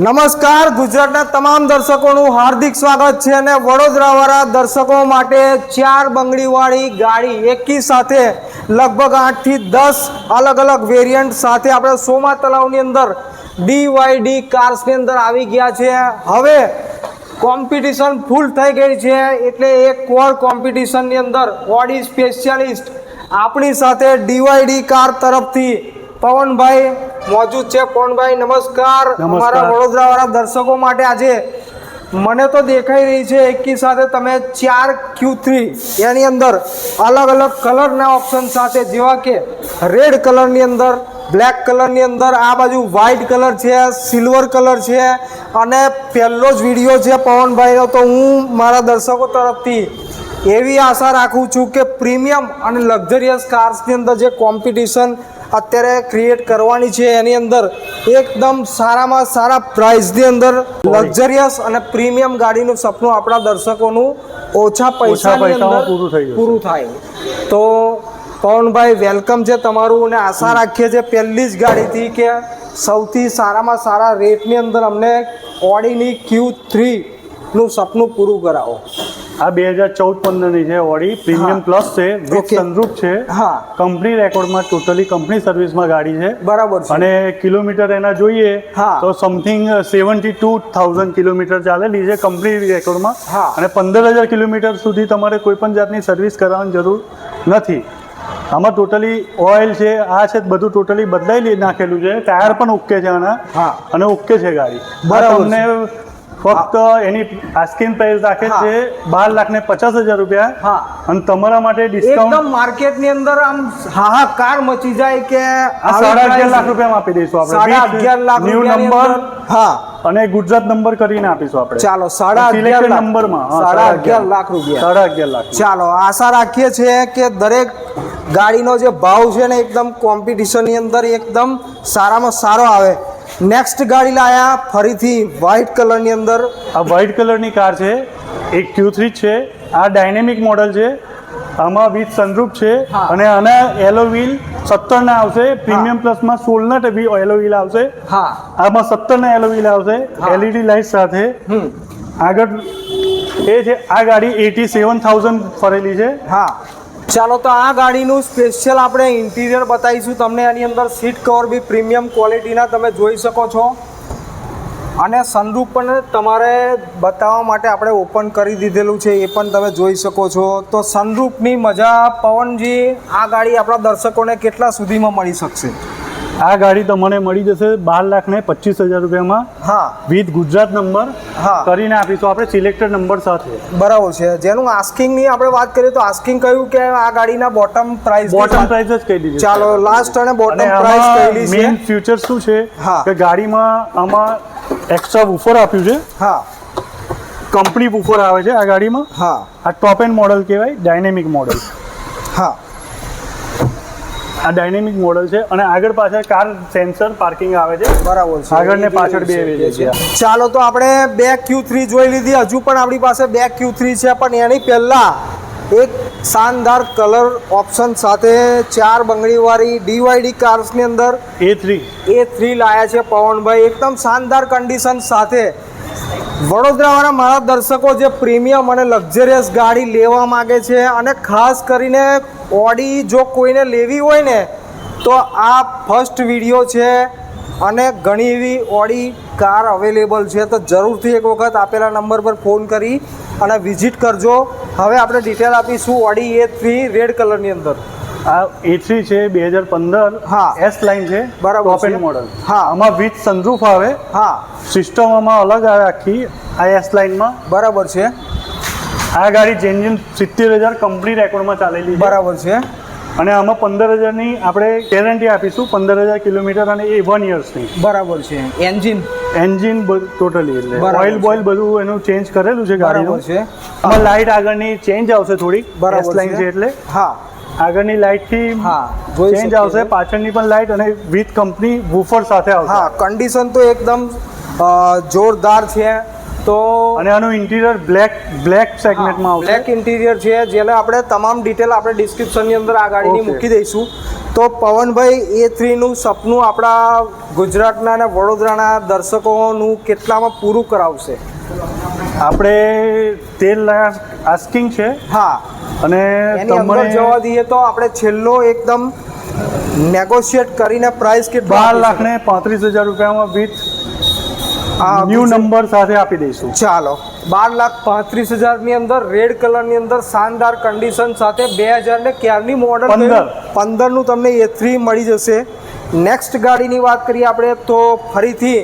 નમસ્કાર ગુજરાતના તમામ દર્શકોનું હાર્દિક સ્વાગત છે અને વડોદરાવાળા દર્શકો માટે 4 બંગડીવાળી ગાડી એકી સાથે લગભગ 8 થી 10 અલગ અલગ વેરિયન્ટ સાથે આપણે સોમા તલાવની અંદર BYD કાર્સની અંદર આવી ગયા છે। હવે કોમ્પિટિશન ફૂલ થઈ ગઈ છે એટલે એક કોર કોમ્પિટિશનની અંદર ઓડી સ્પેશિયાલિસ્ટ આપણી સાથે BYD કાર તરફથી પવનભાઈ મોજૂદ છે। પવનભાઈ નમસ્કાર। અમારા વડોદરા વાળા દર્શકો માટે આજે મને તો દેખાઈ રહી છે એકી સાથે તમે 4 Q3 એની અંદર અલગ અલગ કલરના ઓપ્શન સાથે જેવા કે રેડ કલરની અંદર, બ્લેક કલરની અંદર, આ બાજુ વ્હાઇટ કલર છે, સિલ્વર કલર છે અને પહેલો જ વિડીયો છે પવનભાઈનો, તો હું મારા દર્શકો તરફથી એવી આશા રાખું છું કે પ્રીમિયમ અને લક્ઝરિયસ કાર્સની અંદર જે કોમ્પિટિશન અત્યારે ક્રિએટ કરવાની છે એની અંદર એકદમ સારામાં સારા પ્રાઇસની અંદર લક્ઝરિયસ અને પ્રીમિયમ ગાડીનું સપનું આપણા દર્શકોનું ઓછા પૈસાની અંદર પૂરું થાય। તો પવનભાઈ વેલકમ છે તમારું અને આશા રાખીએ છીએ પહેલી જ ગાડીથી કે સૌથી સારામાં સારા રેટની અંદર અમને ઓડીની Q3 નું સપનું પૂરું કરાવો। આ 2014-15ની છે ઓડી પ્રીમિયમ પ્લસ છે, વિથ સનરૂફ છે। હા, કંપની રેકોર્ડમાં ટોટલી કંપની સર્વિસમાં ગાડી છે, બરાબર છે। અને કિલોમીટર એના જોઈએ તો સમથિંગ 72,000 કિલોમીટર ચાલેલી છે કંપની રેકોર્ડમાં, અને 15,000 કિલોમીટર સુધી તમારે કોઈ પણ જાતની સર્વિસ કરાવવાની જરૂર નથી। આમાં ટોટલી ઓઇલ છે, આ છે બધું ટોટલી બદલાઈ નાખેલું છે, ટાયર પણ ઓકે છે આના, અને ઓકે છે ગાડી, બરાબર। તમને ફક્ત એની આસ્કિંગ પ્રાઇસ રાખે છે 12,50,000 રૂપિયા, અને તમારા માટે ડિસ્કાઉન્ટ એકદમ માર્કેટની અંદર આમ હાહાકાર મચી જાય કે 11.5 લાખ રૂપિયામાં આપી દઈશું આપણે, 11.5 લાખ ન્યૂ નંબર, હા, અને ગુજરાત નંબર કરીને આપીશું આપણે। ચાલો 11.5 નંબરમાં 11.5 લાખ રૂપિયા, 11.5 લાખ। ચાલો આશા રાખીએ છીએ કે દરેક ગાડીનો જે ભાવ છે ને એકદમ કોમ્પિટિશનની અંદર એકદમ સારામાં સારો આવે। નેક્સ્ટ ગાડી લાયા ફરીથી વ્હાઇટ કલરની અંદર, આ વ્હાઇટ કલરની કાર છે, એક Q3 છે, આ ડાયનેમિક મોડલ છે, આમાં વિથ સનરૂફ છે, અને આના એલો વ્હીલ 17 ના આવશે, પ્રીમિયમ પ્લસમાં 16 ના એલો વ્હીલ આવશે, આમાં 17 ના એલો વ્હીલ આવશે, LED લાઇટ સાથે। આગળ એ છે આ ગાડી 87,000 ફરેલી છે। હા, ચાલો તો આ ગાડીનું સ્પેશિયલ આપણે ઇન્ટિરિયર બતાવીશું તમને। એની અંદર સીટ કવર બી પ્રીમિયમ ક્વોલિટીના તમે જોઈ શકો છો, અને સનરૂફ પણ તમારે બતાવવા માટે આપણે ઓપન કરી દીધેલું છે, એ પણ તમે જોઈ શકો છો। તો સનરૂફની મજા પવનજી, આ ગાડી આપણા દર્શકોને કેટલા સુધીમાં મળી શકશે? આ ગાડી તમને મળી જશે 12,25,000 રૂપિયામાં, વિથ ગુજરાત નંબર કરીને આપીશું આપણે, સિલેક્ટેડ નંબર સાથે, બરાબર છે। જેનું આસ્કિંગની આપણે વાત કરીએ તો આસ્કિંગ કહ્યું કે આ ગાડીના બોટમ પ્રાઇસ જ કહી દીધી। ચાલો લાસ્ટ અને બોટમ પ્રાઇસ કહેલી છે। મેઇન ફીચર શું છે કે ગાડીમાં આમાં એક્સ્ટ્રા વૂફર આપ્યું છે, કંપની વૂફર આવે છે આ ગાડીમાં। આ ટોપ એન્ડ મોડલ કહેવાય, ડાયનેમિક મોડલ। આ ડાયનેમિક મોડલ છે, અને આગળ પાછળ કાર સેન્સર પાર્કિંગ આવે છે, બરાબર છે, આગળ ને પાછળ બે છે। ચાલો તો આપણે 2 Q3 જોઈ લીધી, હજુ પણ આપણી પાસે 2 Q3 છે, પણ એની પહેલા એક શાનદાર કલર ઓપ્શન સાથે 4 બંગડીવાળી BYD કાર્સની અંદર A3 લાયા છે પવનભાઈ, એકદમ શાનદાર કન્ડિશન સાથે। વડોદરાવાળા મારા દર્શકો જે પ્રીમિયમ અને લક્ઝરિયસ ગાડી લેવા માગે છે, અને ખાસ કરીને ઓડી જો કોઈને લેવી હોય ને તો આ ફર્સ્ટ વિડીયો છે, અને ઘણી એવી ઓડી કાર અવેલેબલ છે, તો જરૂરથી એક વખત આપેલા નંબર પર ફોન કરી અને વિઝિટ કરજો। હવે આપણે ડિટેલ આપીશું ઓડી A3 રેડ કલરની અંદર। આ A3 છે 2015, એસ લાઇન છે, બરાબર, ટોપ એન્ડ મોડલ। આમાં વિથ સનરૂફ આવે, સિસ્ટમ આમાં અલગ આવે આખી આ એસ લાઇનમાં, બરાબર છે। આ ગાડી જેન્યુન 70,000 કંપની રેકોર્ડમાં ચાલેલી છે, બરાબર છે, અને આમાં 15,000ની આપણે ગેરંટી આપીશું, 15,000 કિલોમીટર, અને એ 1 યર્સની, બરાબર છે। એન્જિન ટોટલી એટલે ઓઇલ બોઇલ બધું એનું ચેન્જ કરેલું છે ગાડીનું છે। આમાં લાઇટ આગળની ચેન્જ આવશે થોડીક, એસ લાઇન છે એટલે આગળની લાઇટ થી ચેન્જ આવશે, પાછળની પણ લાઇટ, અને વિથ કંપની વૂફર સાથે આવશે। કન્ડિશન તો એકદમ જોરદાર છે, તો અને આનું ઇન્ટિરિયર બ્લેક સેગમેન્ટમાં આવશે. બ્લેક ઇન્ટિરિયર છે, જેને આપણે તમામ ડિટેલ આપણે ડિસ્ક્રિપ્શનની અંદર આ ગાડીની મૂકી દઈશું. તો પવનભાઈ A3 નું સપનું આપણા ગુજરાતના અને વડોદરાના દર્શકોનું કેટલામાં પૂરું કરાવશે? આપણે 13 લાખ આસ્કિંગ છે. હા, અને એની અંદર જવા દઈએ તો આપણે છેલ્લો એકદમ નેગોશિએટ કરીને પ્રાઇસ કે 12,35,000 રૂપિયામાં વિથ ન્યૂ નંબર સાથે આપી દઈશું. ચાલો, 12,35,000 ની અંદર રેડ કલરની અંદર શાનદાર કન્ડિશન સાથે 2000 ને ક્યારની મોડલ? 15 નું તમને A3 મળી જશે. નેક્સ્ટ ગાડીની વાત કરીએ આપણે તો ફરીથી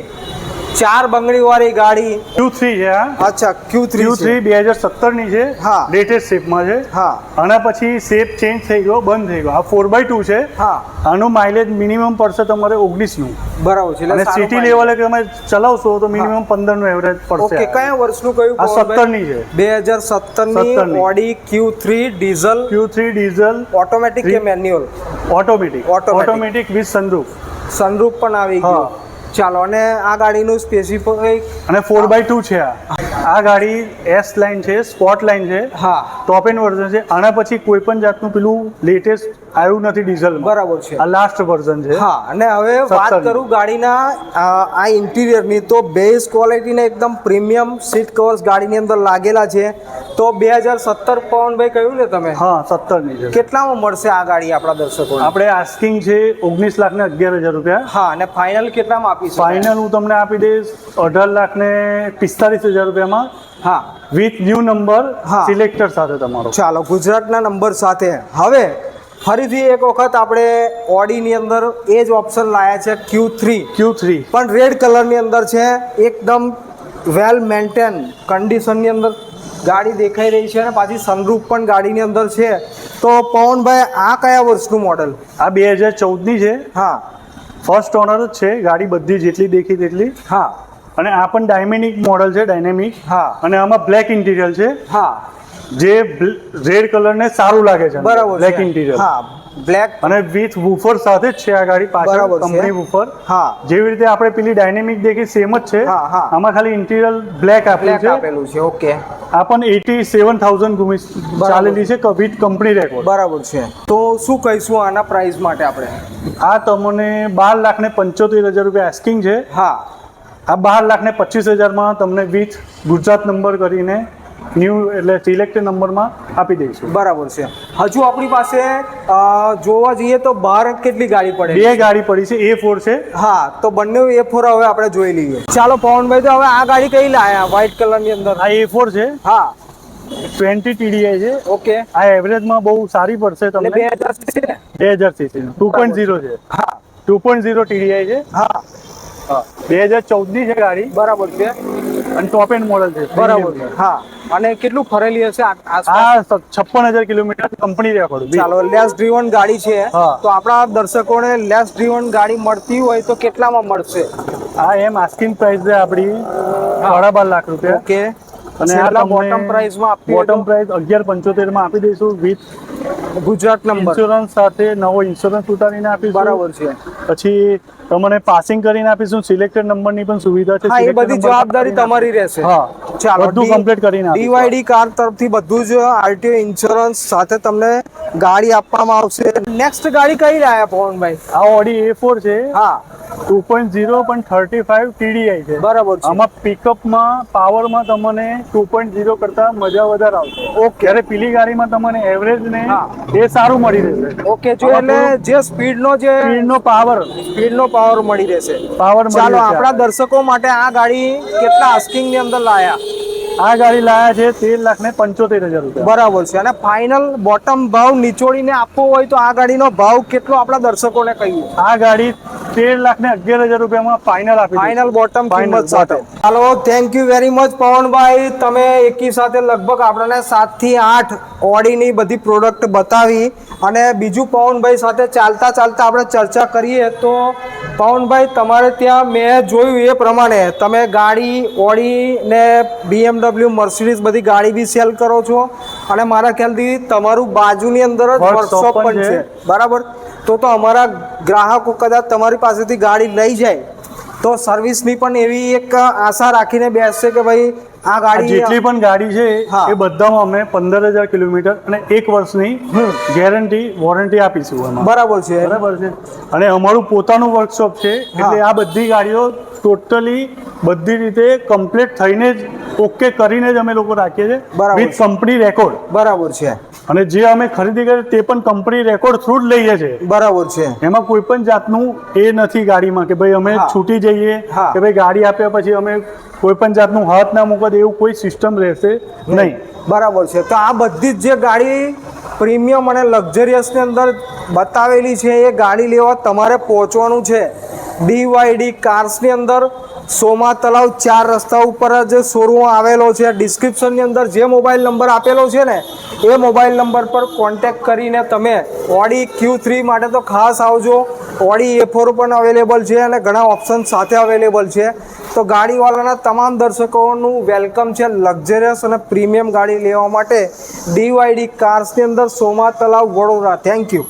4 બંગડીવાળી ગાડી Q3 છે. અચ્છા, Q3 2017 ની છે. હા, લેટેસ્ટ શેપમાં છે. હા, આના પછી શેપ ચેન્જ થઈ ગયો, બંધ થઈ ગયો. આ 4x2 છે. હા, આનું માઇલેજ મિનિમમ પડશે તમારે 19 નું. બરાબર છે. અને સિટી લેવલે તમે ચલાવશો તો મિનિમમ 15 નું એવરેજ પડશે. ઓકે, કયા વર્ષનું કયું? આ 17 ની છે. 2017 ની ઓડી Q3 ડીઝલ ઓટોમેટિક કે manual? Automatic with sunroof. Sunroof પણ આવી ગયું. ચાલો, અને આ ગાડીનું સ્પેસિફિક અને 4x2 છે. આ ગાડી S લાઇન છે, સ્પોર્ટ લાઇન છે. હા, ટોપ એન્ડ વર્ઝન છે. આના પછી કોઈ પણ જાતનું પેલું લેટેસ્ટ આવ્યું નથી ડીઝલ. બરાબર છે. આ લાસ્ટ વર્ઝન છે. હા, અને હવે વાત કરું ગાડીના આ ઇન્ટિરિયરની, તો બેઝ ક્વોલિટીને એકદમ પ્રીમિયમ સીટ કવર્સ ગાડીની અંદર લાગેલા છે. તો 2017 પવનભાઈ કહ્યું ને તમે? હા, 17 ની છે. કેટલામાં મળશે આ ગાડી આપણા દર્શકોને? આપણે આસ્કિંગ છે 19,11,000 રૂપિયા. હા, અને ફાઇનલ કેટલામાં આપીશું? ફાઇનલ હું તમને આપી દઈશ 18,45,000 રૂપિયામાં. હા, વિથ ન્યૂ નંબર સિલેક્ટર સાથે તમારો. ચાલો, ગુજરાતના નંબર સાથે. હવે ફરીથી એક વખત આપણે ઓડીની અંદર એ જ ઓપ્શન લાયા છે, Q3 પણ રેડ કલરની અંદર છે. એકદમ વેલ મેન્ટેન કન્ડિશનની અંદર ગાડી દેખાઈ રહી છે, અને પાછી સનરૂફ પણ ગાડીની અંદર છે. તો પવનભાઈ, આ કયા વર્ષનું મોડલ? આ 2014 ની છે. હા, ફર્સ્ટ ઓનર જ છે. ગાડી બધી જેટલી દેખી તેટલી. હા, અને આ પણ ડાયનેમિક મોડલ છે. ડાયનેમિક. હા, અને આમાં બ્લેક ઇન્ટિરિયર છે. હા, જે રેડ કલર ને સારું લાગે છે. બરાબર, બ્લેક ઇન્ટિરિયર. હા, બ્લેક અને વિથ વૂફર સાથે જ છે આ ગાડી. પાછળ કંપની વૂફર. હા, જેવી રીતે આપણે પેલી ડાયનેમિક દેખી સેમ જ છે. હા, હા, આમાં ખાલી ઇન્ટિરિયર બ્લેક આપેલું છે. ઓકે, આ પણ 87,000 ચાલેલી છે વિથ કંપની રેકોર્ડ. બરાબર છે. તો શું કહીશું આના પ્રાઇસ માટે આપણે? આ તમને 12,75,000 રૂપિયા આસ્કિંગ છે. હા, આ 12,25,000 તમને વિથ ગુજરાત નંબર કરીને ન્યૂ એટલે સિલેક્ટેડ નંબરમાં આપી દઈશું. બરાબર છે. હજુ આપણી પાસે જોવા જઈએ તો બહાર કેટલી ગાડી પડે? 2 ગાડી પડી છે. A4 છે. હા, તો બંને A4 હવે આપણે જોઈ લઈએ. ચાલો પવનભાઈ, તો હવે આ ગાડી કઈ લાયા વ્હાઇટ કલરની અંદર? આ A4 છે. હા, 20 TDI છે. ઓકે, આ એવરેજમાં બહુ સારી પડશે તમને. 2000 cc 2.0 છે. હા, 2.0 TDI છે. હા, 2014 ની છે ગાડી. બરાબર છે. અને ટોપ એન્ડ મોડલ છે. બરાબર છે. હા, અને કેટલું ફરેલી હશે? આ 56,000 કિલોમીટર કંપની રેકોર્ડ. ચાલો, લેસ ડ્રીવન ગાડી છે. તો આપણા દર્શકોને લેસ ડ્રીવન ગાડી મળતી હોય તો કેટલામાં મળશે? આ એમ આસ્કિંગ પ્રાઇસ છે આપણી 12.5 લાખ રૂપિયા. ઓકે, અને આ બોટમ પ્રાઇસમાં બોટમ પ્રાઇસ 11,75 માં આપી દઈશું વિથ ગુજરાત નંબર ઇન્સ્યોરન્સ સાથે. નવો ઇન્સ્યોરન્સ ઉતારીને આપીશું. બરાબર છે. પછી તમને પાસિંગ કરીને આપીશું. સિલેક્ટેડ નંબરની પણ સુવિધા છે. હા, એ બધી જવાબદારી તમારી રહેશે. હા, ચાલો, બધું કમ્પ્લીટ કરીને BYD કાર તરફથી બધું જ RTO ઇન્સ્યોરન્સ સાથે તમને ગાડી આપવામાં આવશે. નેક્સ્ટ ગાડી કઈ લાયા પવનભાઈ? આ ઓડી A4 છે. હા, 2.0 પણ 35 TDI છે. બરાબર છે. આમાં પિકઅપમાં પાવરમાં તમને 2.0 કરતા મજા વધારે આવશે. ઓકે, ત્યારે પેલી ગાડીમાં તમને એવરેજ ને એ સારું મળી રહેશે. ઓકે, જો એટલે જે સ્પીડનો પાવર મળી રહેશે. ચાલો, આપણા દર્શકો માટે આ ગાડી કેટલા આસ્કિંગ ની અંદર લાયા? આ ગાડી લાયા છે 13,75,000 રૂપિયા. બરાબર છે. અને ફાઇનલ બોટમ ભાવ નીચોડીને આપવો હોય તો આ ગાડીનો ભાવ કેટલો આપણા દર્શકોને કહીએ? આ ગાડી 13,11,000 રૂપિયામાં ફાઇનલ બોટમ કિંમત સાથે. ચાલો, થેન્ક યુ વેરી મચ પવનભાઈ. તમે એકી સાથે લગભગ આપણને 7 થી 8 ઓડીની બધી પ્રોડક્ટ બતાવી. અને બીજું પવનભાઈ સાથે ચાલતા આપણે ચર્ચા કરીએ તો પવનભાઈ, તમારે ત્યાં મેં જોયું એ પ્રમાણે તમે ગાડી ઓડી ને BMW, મર્સિડીઝ બધી ગાડી બી સેલ કરો છો. અને મારા ખ્યાલથી તમારું બાજુની અંદર જ વર્કશોપ પણ છે. બરાબર, તો અમારા ગ્રાહકો કદાચ તમારી પાસેથી ગાડી લઈ જાય તો સર્વિસની પણ એવી એક આશા રાખીને બેસશે કે ભાઈ આ ગાડી જેટલી પણ ગાડી છે હા. એ બધામાં અમે 15,000 કિલોમીટર અને 1 વર્ષની ગેરંટી વોરંટી આપીશું એમાં. બરાબર છે. બરાબર છે. અને અમારું પોતાનું વર્કશોપ છે એટલે આ બધી ગાડીઓ ટોટલી બધી રીતે કમ્પ્લીટ થઈને જ ઓકે કરીને જ અમે લોકો રાખીએ છીએ બરાબર. With company record. બરાબર છે. અને જે અમે ખરીદી કરીએ તે પણ કંપની રેકોર્ડ થ્રુ જ લઈએ છીએ. બરાબર છે. એમાં કોઈ પણ જાતનું એ નથી ગાડીમાં કે ભાઈ અમે હા. છૂટી જઈએ હા. કે ભાઈ ગાડી આપ્યા પછી અમે કોઈ પણ જાતનું હાથ ના મૂકવા દે એવું કોઈ સિસ્ટમ રહેશે નહીં. બરાબર છે. તો આ બધી જ જે ગાડી પ્રીમિયમ અને લક્ઝરિયસની અંદર બતાવેલી છે એ ગાડી લેવા તમારે પહોંચવાનું છે BYD કાર્સની અંદર, સોમા તલાવ 4 રસ્તા ઉપર જ શોરૂમ આવેલો છે. ડિસ્ક્રિપ્શનની અંદર જે મોબાઈલ નંબર આપેલો છે ને એ મોબાઈલ નંબર પર કોન્ટેક્ટ કરીને તમે ઓડી Q3 માટે તો ખાસ આવજો. ઓડી A4 પણ અવેલેબલ છે અને ઘણા ઓપ્શન સાથે અવેલેબલ છે. તો ગાડીવાળાના તમામ દર્શકોનું વેલકમ છે લક્ઝરિયસ અને પ્રીમિયમ ગાડી લેવા માટે BYD કાર્સની અંદર, સોમા તલાવ, વડોદરા. Thank you.